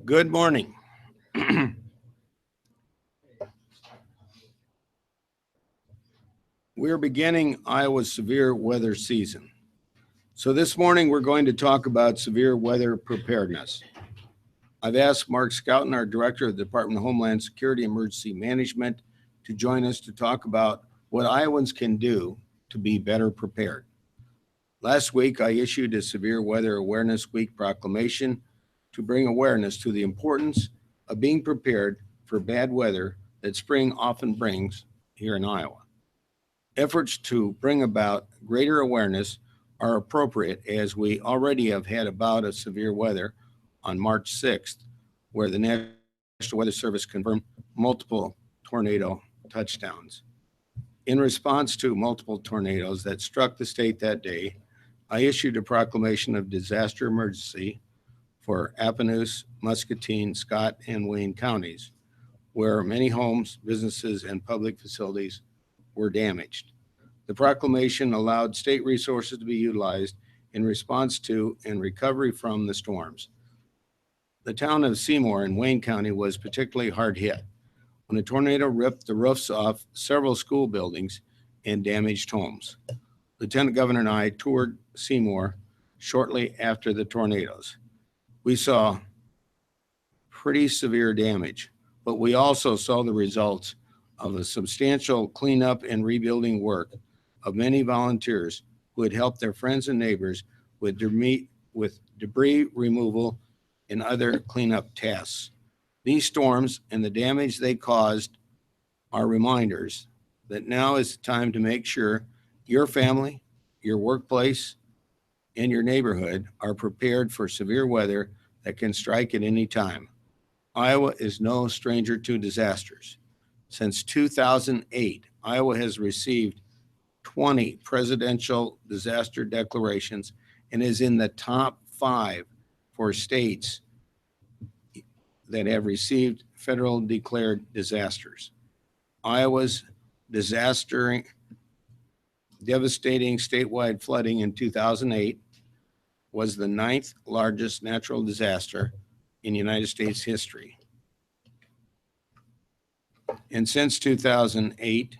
Good morning. We're beginning Iowa's severe weather season. So this morning, we're going to talk about severe weather preparedness. I've asked Mark Schouten, our Director of the Department of Homeland Security Emergency Management, to join us to talk about what Iowans can do to be better prepared. Last week, I issued a Severe Weather Awareness Week proclamation to bring awareness to the importance of being prepared for bad weather that spring often brings here in Iowa. Efforts to bring about greater awareness are appropriate, as we already have had a bout of severe weather on March 6th, where the National Weather Service confirmed multiple tornado touchdowns. In response to multiple tornadoes that struck the state that day, I issued a proclamation of disaster emergency for Appanoose, Muscatine, Scott, and Wayne counties, where many homes, businesses, and public facilities were damaged. The proclamation allowed state resources to be utilized in response to and recovery from the storms. The town of Seymour in Wayne County was particularly hard hit when a tornado ripped the roofs off several school buildings and damaged homes. Lieutenant Governor and I toured Seymour shortly after the tornadoes. We saw pretty severe damage, but we also saw the results of a substantial cleanup and rebuilding work of many volunteers who had helped their friends and neighbors with debris removal and other cleanup tasks. These storms and the damage they caused are reminders that now is the time to make sure your family, your workplace, and your neighborhood are prepared for severe weather that can strike at any time. Iowa is no stranger to disasters. Since 2008, Iowa has received 20 presidential disaster declarations and is in the top 5 for states that have received federal declared disasters. Iowa's devastating statewide flooding in 2008 was the 9th largest natural disaster in United States history. And since 2008,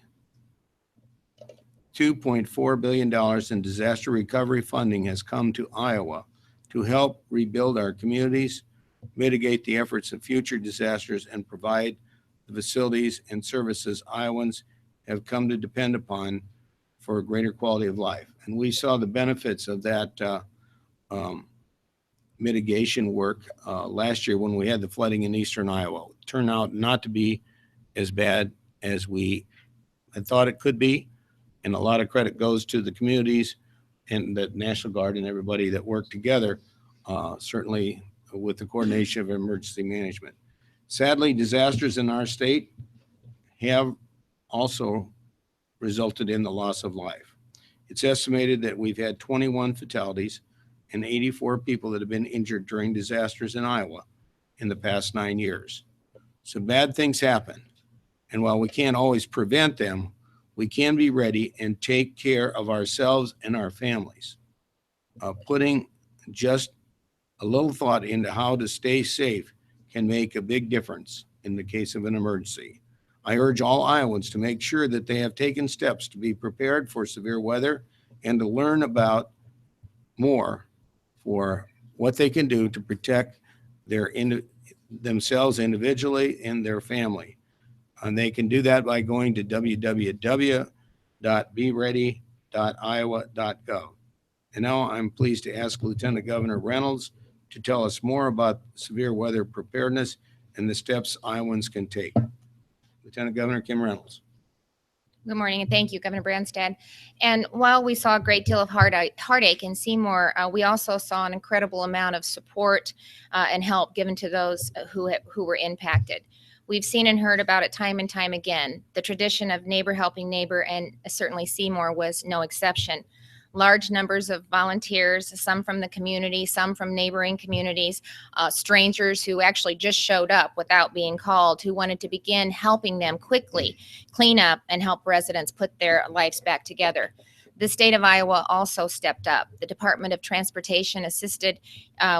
$2.4 billion in disaster recovery funding has come to Iowa to help rebuild our communities, mitigate the efforts of future disasters, and provide the facilities and services Iowans have come to depend upon for a greater quality of life. And we saw the benefits of that mitigation work last year when we had the flooding in eastern Iowa. It turned out not to be as bad as we had thought it could be. And a lot of credit goes to the communities and the National Guard and everybody that worked together, certainly with the coordination of emergency management. Sadly, disasters in our state have also resulted in the loss of life. It's estimated that we've had 21 fatalities and 84 people that have been injured during disasters in Iowa in the past 9 years. So bad things happen. And while we can't always prevent them, we can be ready and take care of ourselves and our families. Putting just a little thought into how to stay safe can make a big difference in the case of an emergency. I urge all Iowans to make sure that they have taken steps to be prepared for severe weather and to learn about more for what they can do to protect themselves individually and their family. And they can do that by going to www.beready.iowa.gov. And now I'm pleased to ask Lieutenant Governor Reynolds to tell us more about severe weather preparedness and the steps Iowans can take. Lieutenant Governor Kim Reynolds. Good morning, and thank you, Governor Branstad. And while we saw a great deal of heartache in Seymour, we also saw an incredible amount of support and help given to those who were impacted. We've seen and heard about it time and time again. The tradition of neighbor helping neighbor, and certainly Seymour was no exception. Large numbers of volunteers, some from the community, some from neighboring communities, strangers who actually just showed up without being called, who wanted to begin helping them quickly clean up and help residents put their lives back together. The state of Iowa also stepped up. The Department of Transportation assisted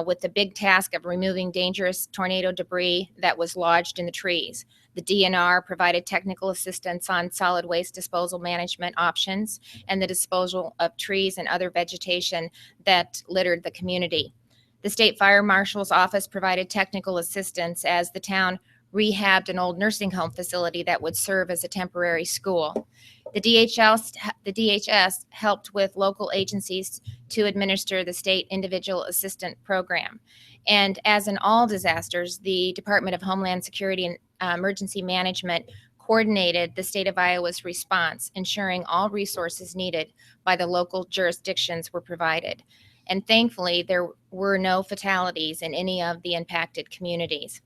with the big task of removing dangerous tornado debris that was lodged in the trees. The DNR provided technical assistance on solid waste disposal management options and the disposal of trees and other vegetation that littered the community. The State Fire Marshal's office provided technical assistance as the town rehabbed an old nursing home facility that would serve as a temporary school. The DHS helped with local agencies to administer the state individual assistant program. And as in all disasters, the Department of Homeland Security and Emergency Management coordinated the state of Iowa's response, ensuring all resources needed by the local jurisdictions were provided. And thankfully, there were no fatalities in any of the impacted communities.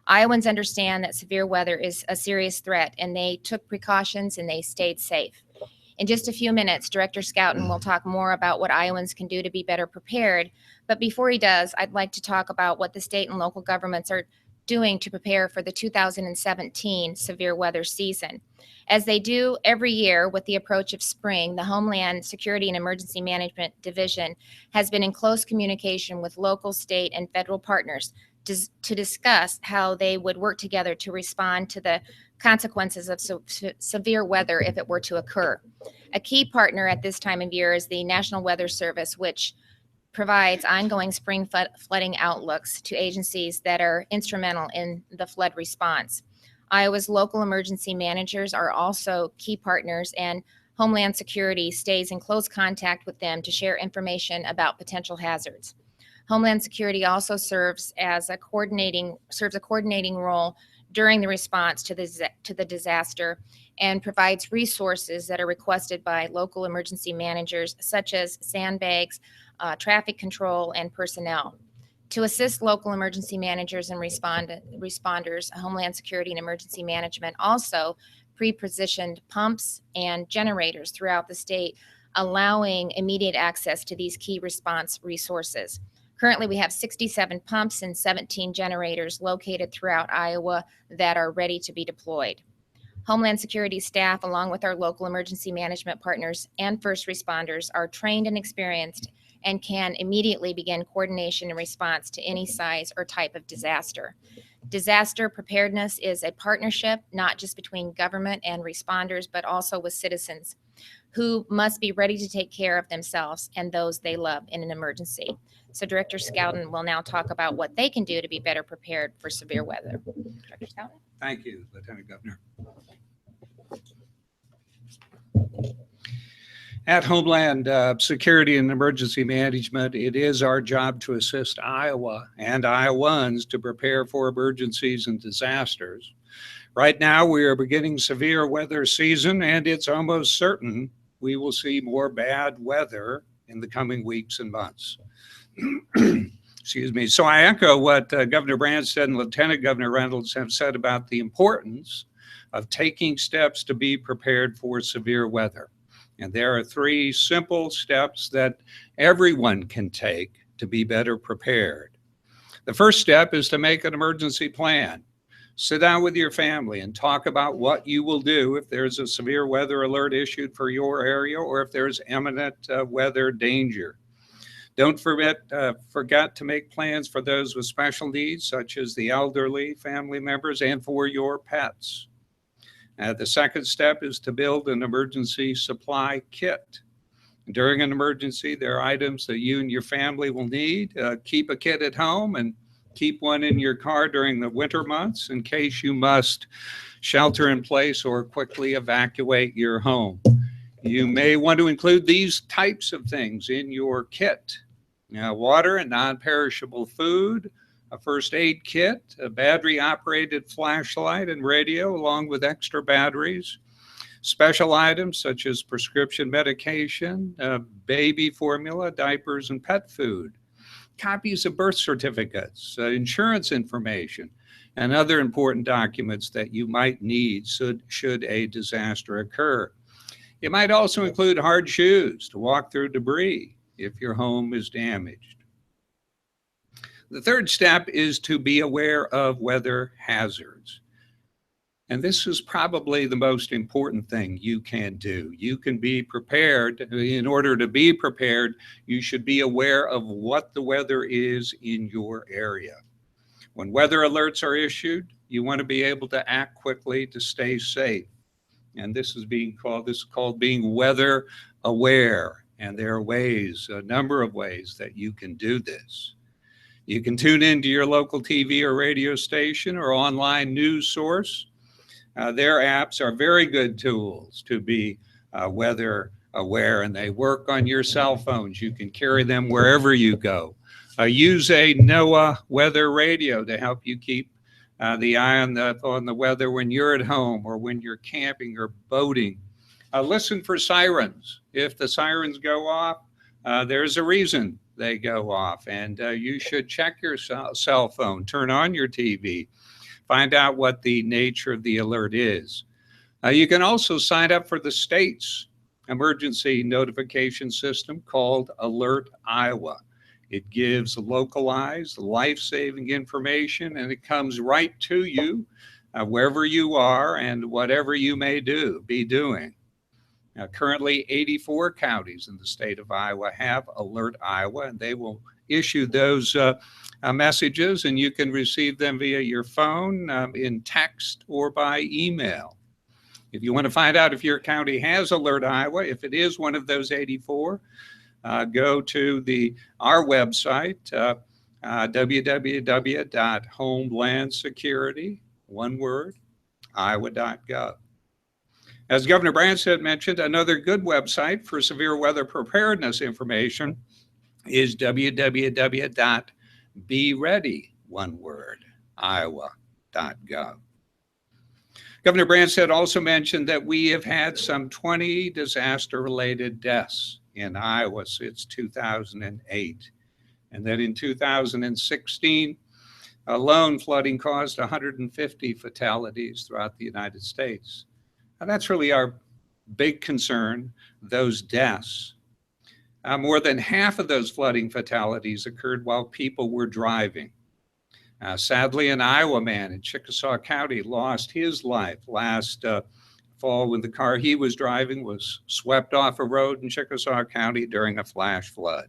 Iowans understand that severe weather is a serious threat, and they took precautions and they stayed safe. In just a few minutes, Director Schouten will talk more about what Iowans can do to be better prepared. But before he does, I'd like to talk about what the state and local governments are doing to prepare for the 2017 severe weather season. As they do every year with the approach of spring, the Homeland Security and Emergency Management Division has been in close communication with local, state, and federal partners to discuss how they would work together to respond to the consequences of severe weather if it were to occur. A key partner at this time of year is the National Weather Service, which provides ongoing spring flooding outlooks to agencies that are instrumental in the flood response. Iowa's local emergency managers are also key partners, and Homeland Security stays in close contact with them to share information about potential hazards. Homeland Security also serves a coordinating role during the response to the disaster and provides resources that are requested by local emergency managers, such as sandbags, traffic control, and personnel. To assist local emergency managers and responders, Homeland Security and Emergency Management also pre-positioned pumps and generators throughout the state, allowing immediate access to these key response resources. Currently, we have 67 pumps and 17 generators located throughout Iowa that are ready to be deployed. Homeland Security staff, along with our local emergency management partners and first responders, are trained and experienced and can immediately begin coordination and response to any size or type of disaster. Disaster preparedness is a partnership not just between government and responders, but also with citizens who must be ready to take care of themselves and those they love in an emergency. So Director Schouten will now talk about what they can do to be better prepared for severe weather. Director Schouten? Thank you, Lieutenant Governor. At Homeland Security and Emergency Management, it is our job to assist Iowa and Iowans to prepare for emergencies and disasters. Right now, we are beginning severe weather season, and it's almost certain we will see more bad weather in the coming weeks and months. Excuse me. So I echo what Governor Branstad and Lieutenant Governor Reynolds have said about the importance of taking steps to be prepared for severe weather. And there are 3 simple steps that everyone can take to be better prepared. The first step is to make an emergency plan. Sit down with your family and talk about what you will do if there's a severe weather alert issued for your area or if there's imminent weather danger. Don't forget to make plans for those with special needs, such as the elderly, family members, and for your pets. The second step is to build an emergency supply kit. During an emergency, there are items that you and your family will need. Keep a kit at home and keep one in your car during the winter months in case you must shelter in place or quickly evacuate your home. You may want to include these types of things in your kit: water and non-perishable food, a first aid kit, a battery-operated flashlight and radio, along with extra batteries, special items such as prescription medication, baby formula, diapers, and pet food, copies of birth certificates, insurance information, and other important documents that you might need should a disaster occur. You might also include hard shoes to walk through debris if your home is damaged. The third step is to be aware of weather hazards. And this is probably the most important thing you can do. You can be prepared. In order to be prepared, you should be aware of what the weather is in your area. When weather alerts are issued, you want to be able to act quickly to stay safe. And this is called being weather aware. And there are ways, a number of ways that you can do this. You can tune into your local TV or radio station or online news source. Their apps are very good tools to be weather aware, and they work on your cell phones. You can carry them wherever you go. Use a NOAA weather radio to help you keep the eye on the weather when you're at home or when you're camping or boating. Listen for sirens. If the sirens go off, there's a reason they go off, and you should check your cell phone, turn on your TV, find out what the nature of the alert is. You can also sign up for the state's emergency notification system called Alert Iowa. It gives localized, life-saving information, and it comes right to you wherever you are and whatever you may be doing. Now, currently, 84 counties in the state of Iowa have Alert Iowa, and they will issue those messages, and you can receive them via your phone, in text, or by email. If you want to find out if your county has Alert Iowa, if it is one of those 84, go to our website, www.homelandsecurity.iowa.gov. As Governor Branstad mentioned, another good website for severe weather preparedness information is www.beready.iowa.gov. Governor Branstad also mentioned that we have had some 20 disaster-related deaths in Iowa since 2008, and that in 2016 alone, flooding caused 150 fatalities throughout the United States. Now, that's really our big concern, those deaths. More than half of those flooding fatalities occurred while people were driving. Sadly, an Iowa man in Chickasaw County lost his life last fall when the car he was driving was swept off a road in Chickasaw County during a flash flood.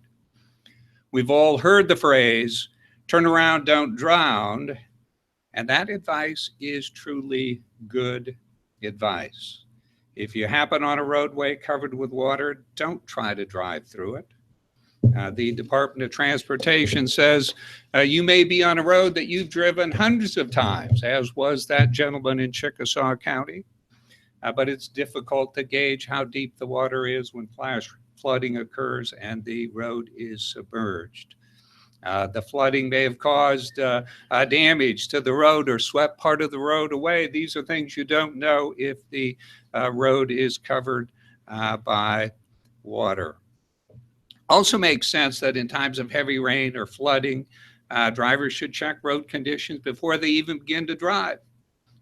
We've all heard the phrase, "turn around, don't drown," and that advice is truly good advice. If you happen on a roadway covered with water, don't try to drive through it. The Department of Transportation says you may be on a road that you've driven hundreds of times, as was that gentleman in Chickasaw County, but it's difficult to gauge how deep the water is when flash flooding occurs and the road is submerged. The flooding may have caused damage to the road or swept part of the road away. These are things you don't know if the road is covered by water. Also makes sense that in times of heavy rain or flooding, drivers should check road conditions before they even begin to drive.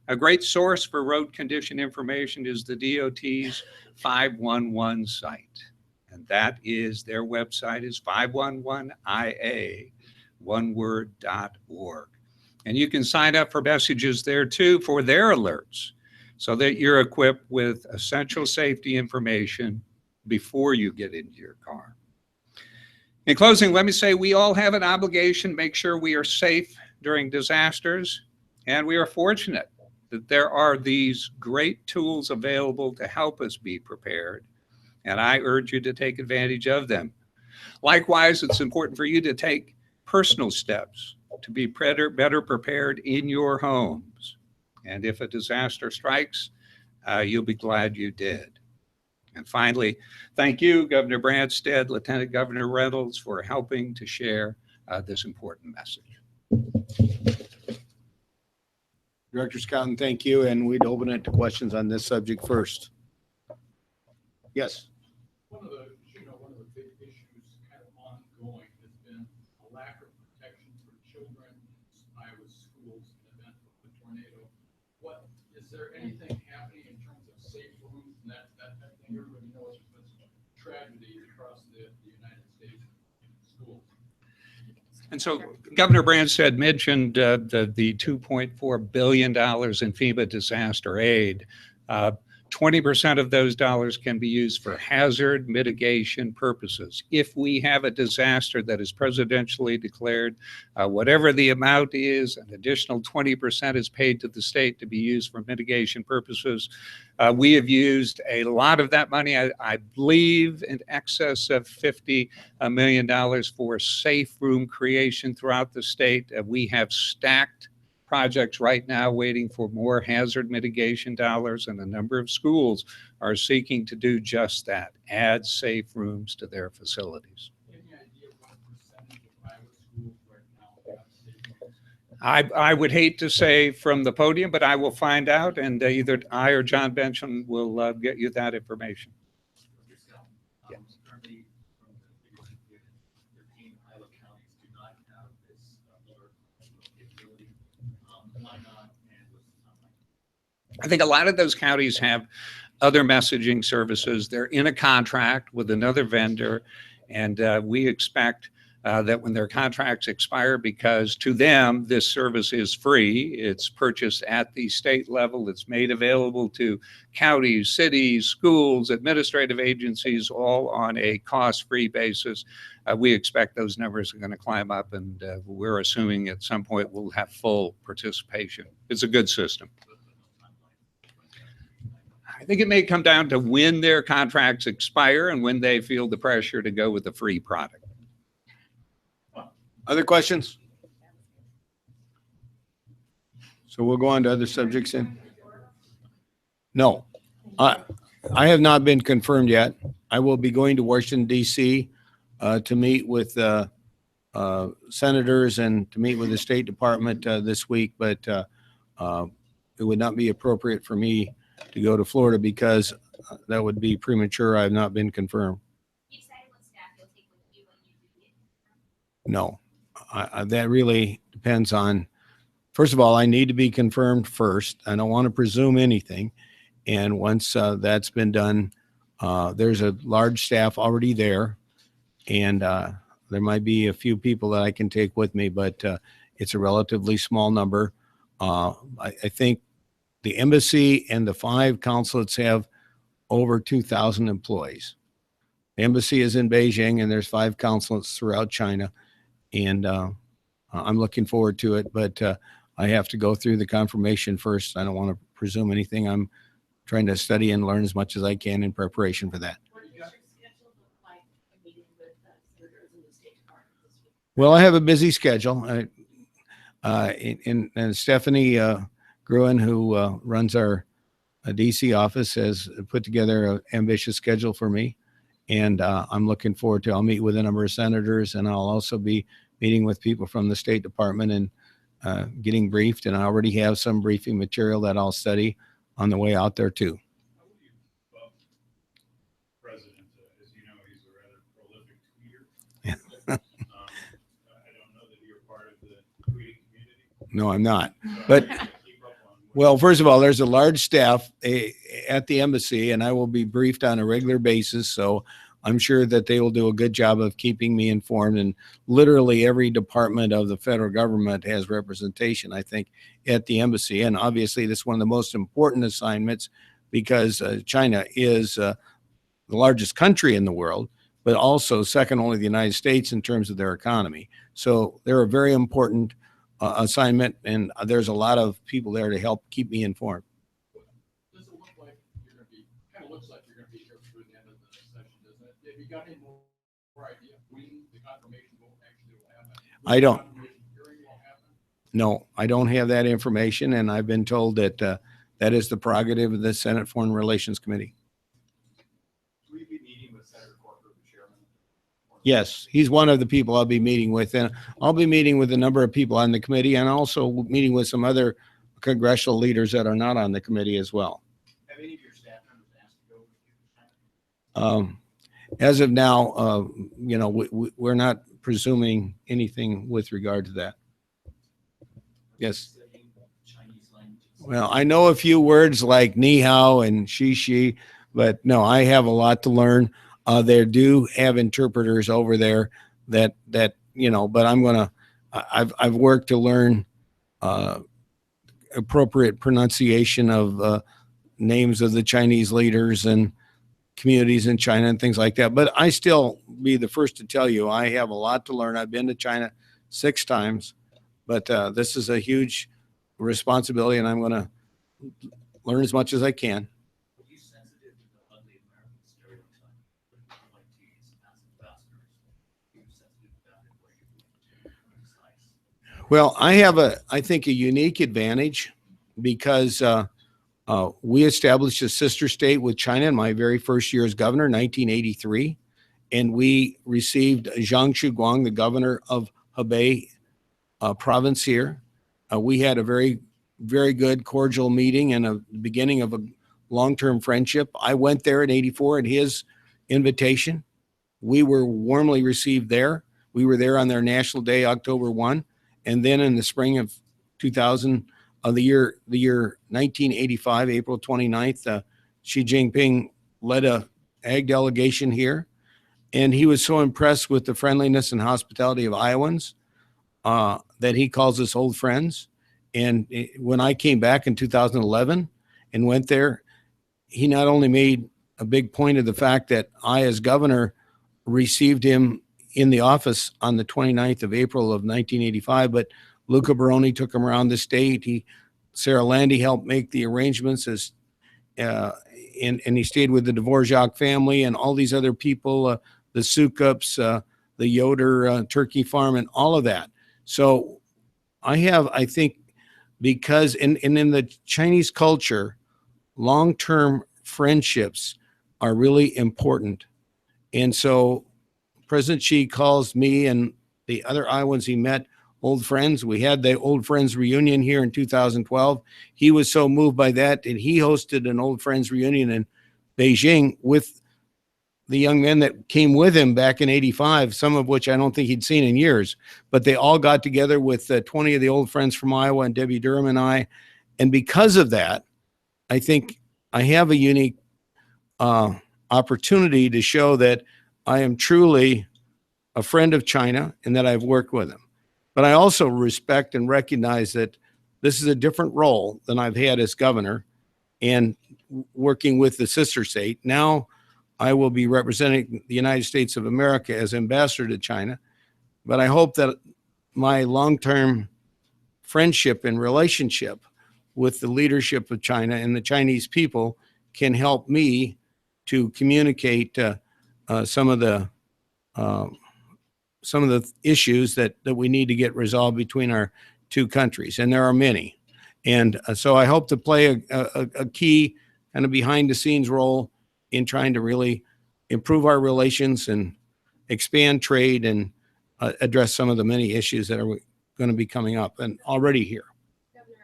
A great source for road condition information is the DOT's 511 site. And that is, their website is 511ia.org. And you can sign up for messages there too for their alerts so that you're equipped with essential safety information before you get into your car. In closing, let me say we all have an obligation to make sure we are safe during disasters, and we are fortunate that there are these great tools available to help us be prepared, and I urge you to take advantage of them. Likewise, it's important for you to take personal steps to be better prepared in your homes. And if a disaster strikes, you'll be glad you did. And finally, thank you, Governor Branstad, Lieutenant Governor Reynolds, for helping to share this important message. Director Scouten, thank you. And we'd open it to questions on this subject first. Yes. One of the big issues kind of ongoing has been a lack of protection for children in Iowa schools in the event of a tornado. Is there anything happening in terms of safe rooms and that type of thing? Everybody knows there's been some tragedies across the United States schools. And so Governor Branstad mentioned the $2.4 billion in FEMA disaster aid. 20% of those dollars can be used for hazard mitigation purposes. If we have a disaster that is presidentially declared, whatever the amount is, an additional 20% is paid to the state to be used for mitigation purposes. We have used a lot of that money, I believe in excess of $50 million for safe room creation throughout the state. We have stacked projects right now waiting for more hazard mitigation dollars, and a number of schools are seeking to do just that, add safe rooms to their facilities. Any idea what percentage of Iowa schools right now have safe rooms? I would hate to say from the podium, but I will find out, and either I or John Benson will get you that information. Yeah. Currently, from the figures you've given, 13 Iowa counties do not have this alert capability. Why not? And what's the timeline? I think a lot of those counties have other messaging services. They're in a contract with another vendor, and we expect that when their contracts expire, because to them, this service is free. It's purchased at the state level. It's made available to counties, cities, schools, administrative agencies, all on a cost-free basis. We expect those numbers are going to climb up, and we're assuming at some point we'll have full participation. It's a good system. I think it may come down to when their contracts expire and when they feel the pressure to go with the free product. Other questions? So we'll go on to other subjects then. No, I have not been confirmed yet. I will be going to Washington, D.C. To meet with senators and to meet with the State Department this week, but it would not be appropriate for me to go to Florida because that would be premature. I have not been confirmed. No, that really depends on, first of all, I need to be confirmed first. I don't want to presume anything. And once that's been done, there's a large staff already there. And there might be a few people that I can take with me, but it's a relatively small number. I think the embassy and the 5 consulates have over 2,000 employees. The embassy is in Beijing, and there's 5 consulates throughout China. And I'm looking forward to it, but I have to go through the confirmation first. I don't want to presume anything. I'm trying to study and learn as much as I can in preparation for that. Well, I have a busy schedule. And Stephanie Gruen, who runs our DC office, has put together an ambitious schedule for me. And I'm looking forward to, I'll meet with a number of senators, and I'll also be meeting with people from the State Department and getting briefed. And I already have some briefing material that I'll study on the way out there too. How would you bump President, as you know, he's a rather prolific tweeter. Yeah. I don't know that you're part of the tweeting community. No, I'm not. But Keep up on well, first of all, there's a large staff at the embassy, and I will be briefed on a regular basis. So I'm sure that they will do a good job of keeping me informed. And literally every department of the federal government has representation, I think, at the embassy. And obviously, this is one of the most important assignments because China is the largest country in the world, but also second only to the United States in terms of their economy. So they're a very important assignment, and there's a lot of people there to help keep me informed. Does it look like you're going to be, kind of looks like you're going to be here through the end of the session, doesn't it? Have you got any more idea when the confirmation will actually happen? When I the don't. confirmation hearing will happen? No, I don't have that information, and I've been told that that is the prerogative of the Senate Foreign Relations Committee. Will you be meeting with Senator Corker, the chairman? Yes, he's one of the people I'll be meeting with, and I'll be meeting with a number of people on the committee and also meeting with some other congressional leaders that are not on the committee as well. Have any of your staff members asked to go with you? As of now, you know, we're not presuming anything with regard to that. Yes. Studying Chinese languages. Well, I know a few words like ni hao and shi, but no, I have a lot to learn. They do have interpreters over there that, you know, but I'm going to I've worked to learn appropriate pronunciation of names of the Chinese leaders and communities in China and things like that. But I still be the first to tell you, I have a lot to learn. I've been to China 6 times, but this is a huge responsibility, and I'm going to learn as much as I can. Were you sensitive to the ugly American stereotype with appointees as ambassadors? Were you sensitive to that, and were you precise? Well, I think, a unique advantage because we established a sister state with China in my very first year as governor, 1983, and we received Zhang Shuguang, the governor of Hebei province here. We had a very, very good, cordial meeting and a beginning of a long-term friendship. I went there in '84 at his invitation. We were warmly received there. We were there on their National Day, October 1. And then in the spring of 2000, of the year 1985, April 29th, Xi Jinping led a ag delegation here. And he was so impressed with the friendliness and hospitality of Iowans that he calls us old friends. And when I came back in 2011 and went there, he not only made a big point of the fact that I, as governor, received him in the office on the 29th of April of 1985, but Luca Baroni took him around the state. Sarah Landy helped make the arrangements and he stayed with the Dvorak family and all these other people, the Sukups, the Yoder turkey farm, and all of that. So I think, because in the Chinese culture, long-term friendships are really important. And so President Xi calls me and the other Iowans he met old friends. We had the old friends reunion here in 2012. He was so moved by that, and he hosted an old friends reunion in Beijing with the young men that came with him back in '85, some of which I don't think he'd seen in years. But they all got together with 20 of the old friends from Iowa and Debbie Durham and I. And because of that, I think I have a unique opportunity to show that I am truly a friend of China and that I've worked with them. But I also respect and recognize that this is a different role than I've had as governor and working with the sister state. Now I will be representing the United States of America as ambassador to China. But I hope that my long-term friendship and relationship with the leadership of China and the Chinese people can help me to communicate some of the issues that we need to get resolved between our two countries, and there are many. And so I hope to play a key kind of behind-the-scenes role in trying to really improve our relations and expand trade and address some of the many issues that are going to be coming up and already here. Governor,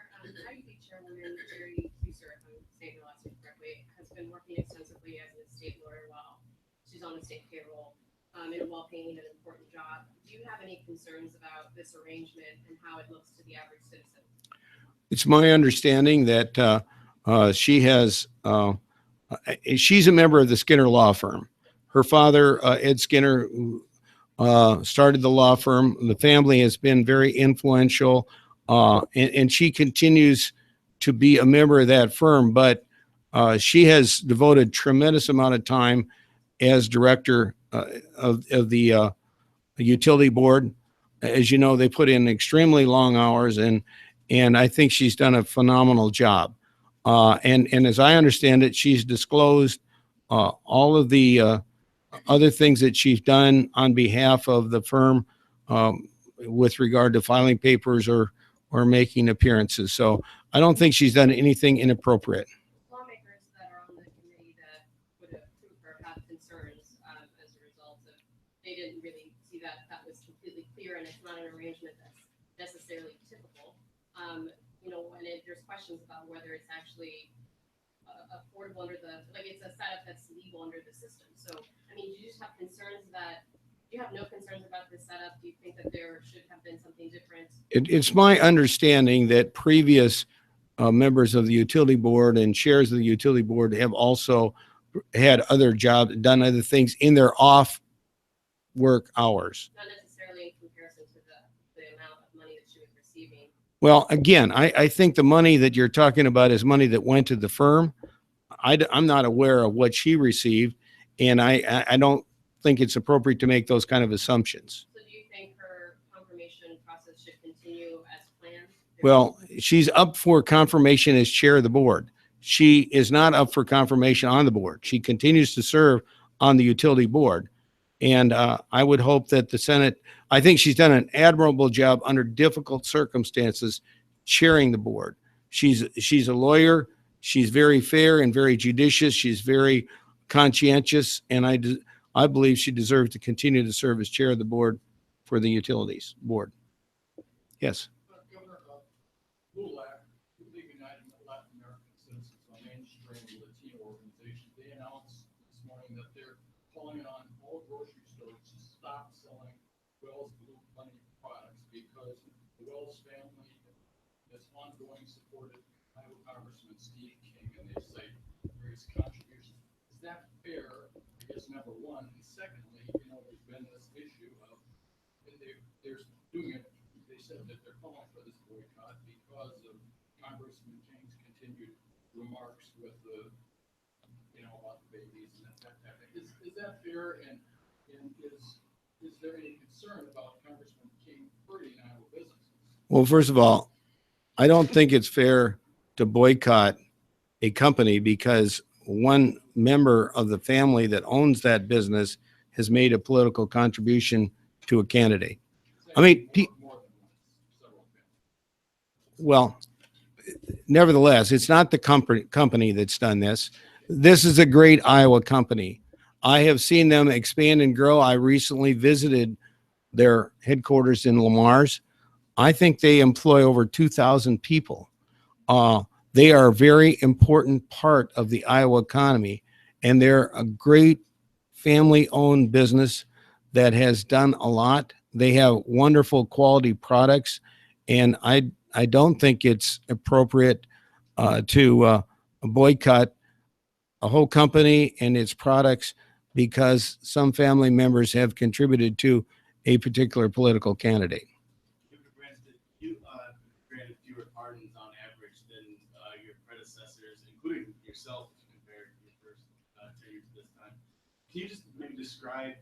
IUB Chairwoman Jerry Huser, if I'm saying the last name correctly, has been working extensively as an estate lawyer while she's on the state payroll and while paying an important job. Do you have any concerns about this arrangement and how it looks to the average citizen? It's my understanding that she's a member of the Skinner Law Firm. Her father, Ed Skinner, started the law firm. The family has been very influential, and she continues to be a member of that firm. But she has devoted tremendous amount of time as director of the utility board. As you know, they put in extremely long hours, and I think she's done a phenomenal job. And as I understand it, she's disclosed all of the other things that she's done on behalf of the firm with regard to filing papers or making appearances. So I don't think she's done anything inappropriate. Lawmakers that are on the committee that would approve her have concerns as a result of, they didn't really see that was completely clear, and it's not an arrangement that's necessarily typical. And there's questions about whether it's actually affordable under it's a setup that's legal under the system. So, I mean, do you just have concerns do you have no concerns about this setup? Do you think that there should have been something different? It's my understanding that previous members of the utility board and chairs of the utility board have also had other jobs, done other things in their off work hours. Not necessarily in comparison to the amount issue with receiving. Well, again, I think the money that you're talking about is money that went to the firm. I'm not aware of what she received, and I don't think it's appropriate to make those kind of assumptions. So do you think her confirmation process should continue as planned? Well, she's up for confirmation as chair of the board. She is not up for confirmation on the board. She continues to serve on the utility board. And I would hope that the Senate, I think she's done an admirable job under difficult circumstances chairing the board. She's a lawyer. She's very fair and very judicious. She's very conscientious. And I believe she deserves to continue to serve as chair of the board for the utilities board. Yes. Governor, LULAC, League of United Latin American Citizens, a mainstream Latino organization, they announced this morning that they're calling on all grocery stores to stop selling Wells Blue Money products because the Wells family has ongoing supported Iowa Congressman Steve King, and they cite various contributions. Is that fair? I guess number one. And secondly, there's been this issue of, and they're doing it. They said that they're calling for this boycott because of Congressman King's continued remarks with the, about the babies and that type of thing. Is that fair? And is there any concern about Congressman King hurting Iowa businesses? Well, first of all, I don't think it's fair to boycott a company because one member of the family that owns that business has made a political contribution to a candidate. I mean, More than once, several times. well, nevertheless, it's not the company that's done this. This is a great Iowa company. I have seen them expand and grow. I recently visited their headquarters in Lamar's. I think they employ over 2,000 people. They are a very important part of the Iowa economy, and they're a great family-owned business that has done a lot. They have wonderful quality products, and I don't think it's appropriate to boycott a whole company and its products because some family members have contributed to a particular political candidate. You granted fewer pardons on average than your predecessors, including yourself, if you compare your first tenure to this time. Can you just maybe describe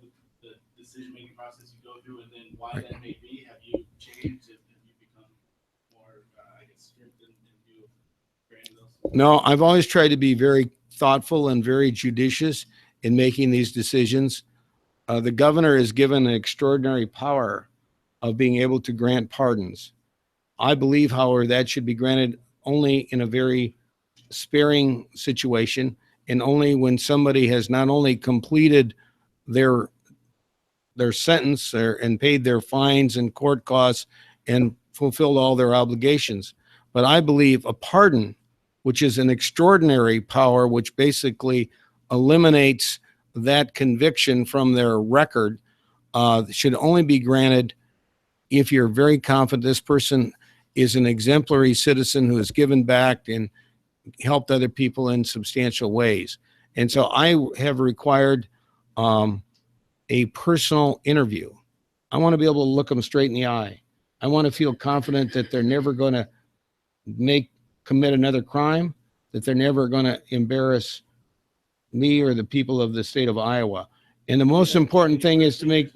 the decision-making process you go through and then why that may be? Have you changed? Have you become more, strict in view of granting those? No, I've always tried to be very thoughtful and very judicious in making these decisions. The governor is given an extraordinary power of being able to grant pardons. I believe, however, that should be granted only in a very sparing situation and only when somebody has not only completed their sentence and paid their fines and court costs and fulfilled all their obligations. But I believe a pardon, which is an extraordinary power, which basically eliminates that conviction from their record, should only be granted if you're very confident this person is an exemplary citizen who has given back and helped other people in substantial ways. And so I have required a personal interview. I want to be able to look them straight in the eye. I want to feel confident that they're never going to commit another crime, that they're never going to embarrass me or the people of the state of Iowa. And the most important thing is to make,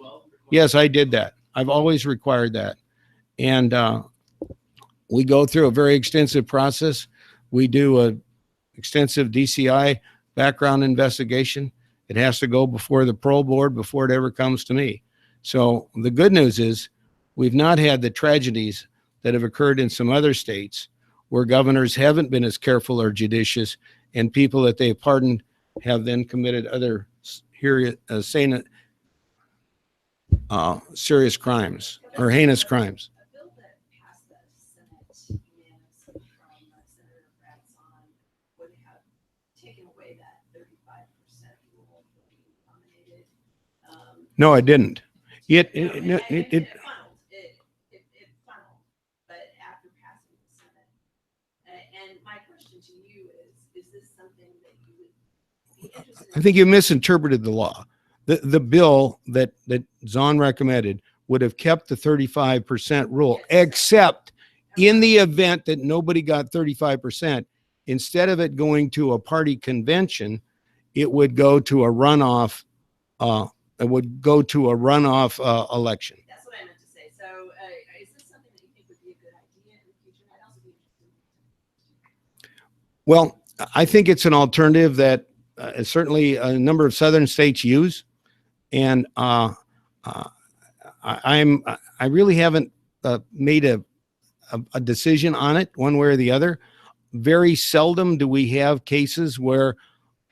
yes, I did that. I've always required that. And we go through a very extensive process. We do a extensive DCI background investigation. It has to go before the parole board before it ever comes to me. So the good news is we've not had the tragedies that have occurred in some other states where governors haven't been as careful or judicious and people that they've pardoned have then committed other serious crimes or heinous crimes. A bill that passed the Senate unanimously from Senator Ratson would have taken away that 35% rule for being nominated. No, it didn't. It funneled, but after passing the Senate. And my question to you is this something that you would be interested in? I think you misinterpreted the law. The bill that Zahn recommended would have kept the 35% rule, except in the event that nobody got 35%, instead of it going to a party convention, it would go to a runoff, election. That's what I meant to say. So, is this something that you think would be a good idea in the future? I'd also be interested. Well, I think it's an alternative that certainly a number of southern states use. And I really haven't made a decision on it one way or the other. Very seldom do we have cases where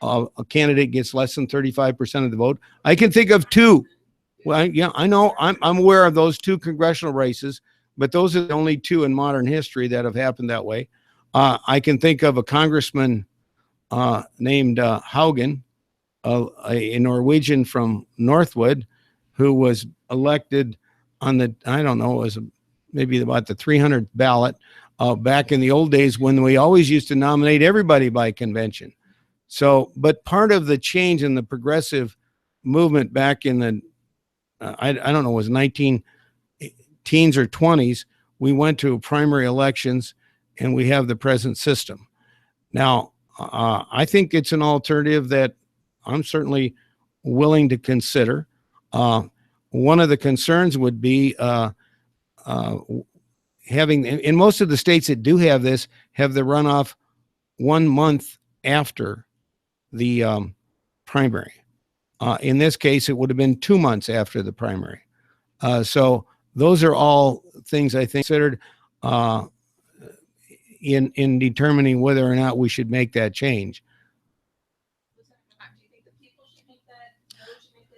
a candidate gets less than 35% of the vote. I can think of two. Well, yeah, I know. I'm aware of those two congressional races, but those are the only two in modern history that have happened that way. I can think of a congressman named Haugen, a Norwegian from Northwood, who was elected on the, I don't know, it was maybe about the 300th ballot back in the old days when we always used to nominate everybody by convention. So, but part of the change in the progressive movement back in the, I don't know, it was 19 teens or 20s, we went to primary elections and we have the present system. Now, I think it's an alternative that I'm certainly willing to consider. One of the concerns would be having, in most of the states that do have this, have the runoff 1 month after the primary. In this case, it would have been 2 months after the primary. So those are all things I think considered in determining whether or not we should make that change. Do you think the people should make that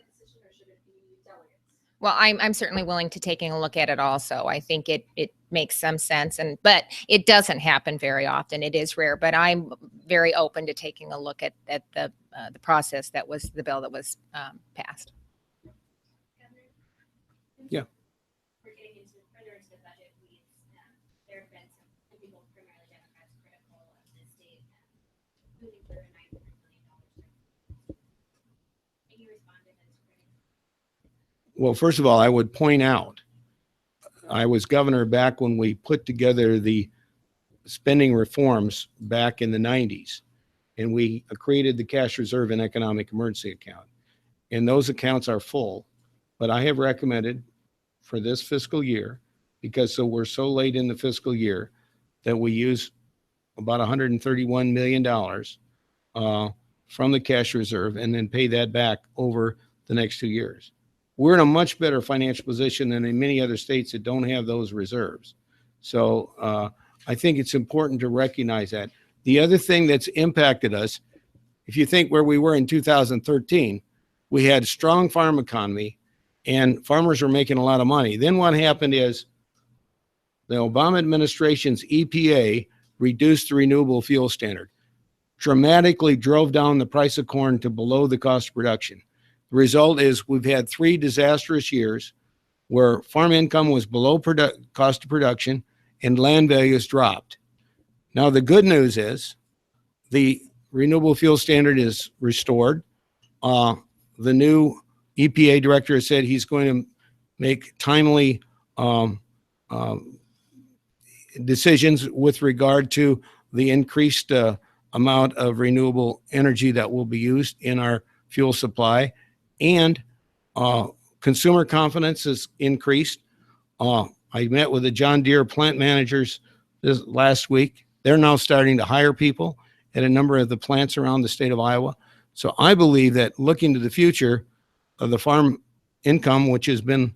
decision, or should it be delegates? Well, I'm certainly willing to taking a look at it also. I think it makes some sense, but it doesn't happen very often. It is rare, but I'm very open to taking a look at the process that was the bill that was passed. Yeah. We're getting further into the budget weeds. There have been some people, primarily Democrats, critical of the state moving for a $900 million. Can you respond to this? Well, first of all, I would point out, I was governor back when we put together the spending reforms back in the 90s, and we created the cash reserve and economic emergency account. And those accounts are full, but I have recommended for this fiscal year, because we're so late in the fiscal year, that we use about $131 million from the cash reserve and then pay that back over the next 2 years. We're in a much better financial position than in many other states that don't have those reserves. So I think it's important to recognize that. The other thing that's impacted us, if you think where we were in 2013, we had strong farm economy and farmers were making a lot of money. Then what happened is the Obama administration's EPA reduced the renewable fuel standard, dramatically drove down the price of corn to below the cost of production. The result is we've had 3 disastrous years where farm income was below cost of production and land values dropped. Now, the good news is the renewable fuel standard is restored. The new EPA director has said he's going to make timely decisions with regard to the increased amount of renewable energy that will be used in our fuel supply. And consumer confidence has increased. I met with the John Deere plant managers this last week. They're now starting to hire people at a number of the plants around the state of Iowa. So I believe that looking to the future of the farm income, which has been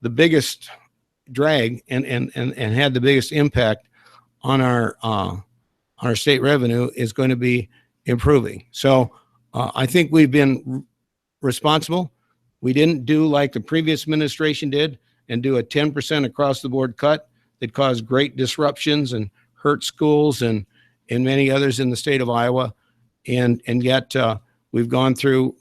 the biggest drag and had the biggest impact on our state revenue, is going to be improving. So I think we've been responsible. We didn't do like the previous administration did and do a 10% across the board cut that caused great disruptions and hurt schools and many others in the state of Iowa. And yet we've gone through,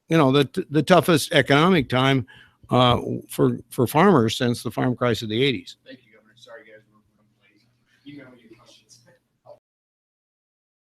the toughest economic time for farmers since the farm crisis of the 80s. Thank you, Governor. Sorry, guys, we're late. You know,